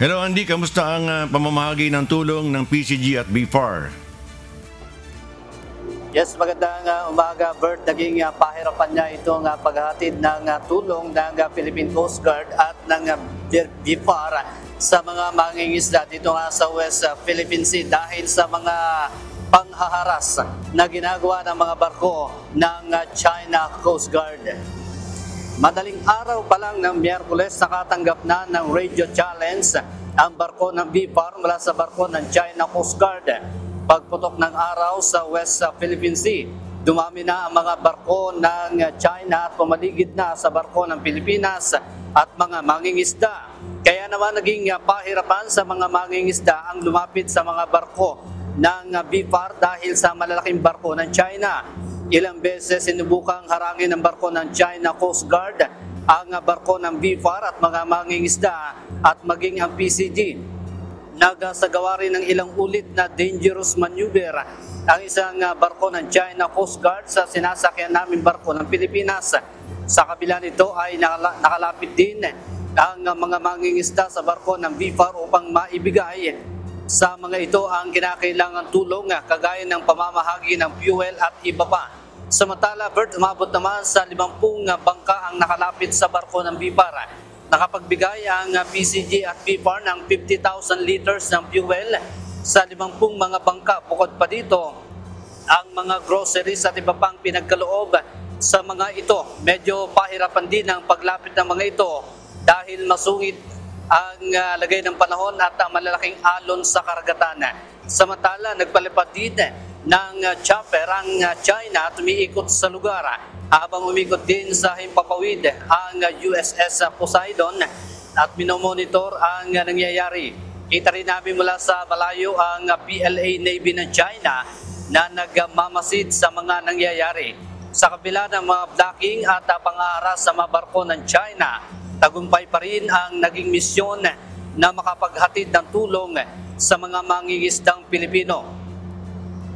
Hello Andy, kamusta ang pamamahagi ng tulong ng PCG at BFAR? Yes, magandang umaga, Bert. Naging pahirapan niya itong paghahatid ng tulong ng Philippine Coast Guard at ng BFAR sa mga mangingisda dito sa West Philippine Sea dahil sa mga panghaharas na ginagawa ng mga barko ng China Coast Guard. Madaling araw pa lang ng Miyerkules, nakatanggap na ng radio challenge ang barko ng BFAR mula sa barko ng China Coast Guard. Pagputok ng araw sa West Philippine Sea, dumami na ang mga barko ng China at pumaligid na sa barko ng Pilipinas at mga mangingisda. Kaya naman naging pahirapan sa mga mangingisda ang lumapit sa mga barko ng BFAR dahil sa malalaking barko ng China. Ilang beses sinubukang harangin ng barko ng China Coast Guard ang barko ng BFAR at mga mangingisda at maging ang PCG. Nagsagawa rin ng ilang ulit na dangerous maneuver ang isang barko ng China Coast Guard sa sinasakyan namin barko ng Pilipinas. Sa kabila nito ay nakalapit din ang mga mangingisda sa barko ng BFAR upang maibigay sa mga ito ang kinakailangan tulong kagaya ng pamamahagi ng fuel at iba pa. Samantala, Bert, umabot naman sa 50 bangka ang nakalapit sa barko ng BFAR. Nakapagbigay ang PCG at BFAR ng 50,000 liters ng fuel sa 50 mga bangka. Bukod pa dito, ang mga groceries at iba pang pinagkaloob sa mga ito. Medyo pahirapan din ang paglapit ng mga ito dahil masungit ang lagay ng panahon at malalaking alon sa karagatan. Samantala, nagpalipad din ng chopper ang China at umiikot sa lugar habang umikot din sa himpapawid ang USS Poseidon at minomonitor ang nangyayari. Kita rin namin mula sa malayo ang PLA Navy ng China na nagmamasid sa mga nangyayari. Sa kabila ng mga blocking at pang-aaras sa mga barko ng China, tagumpay pa rin ang naging misyon na makapaghatid ng tulong sa mga mangingisdang Pilipino.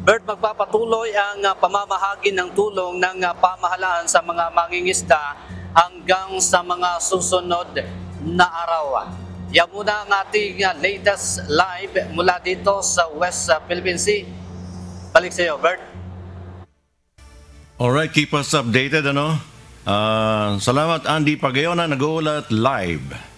Bert, magpapatuloy ang pamamahagi ng tulong ng pamahalaan sa mga mangingisda hanggang sa mga susunod na araw. Yan muna ang ating latest live mula dito sa West Philippine Sea. Balik sa iyo, Bert. Alright, keep us updated, ano? Salamat Andy Pagayona, nag-uulat live.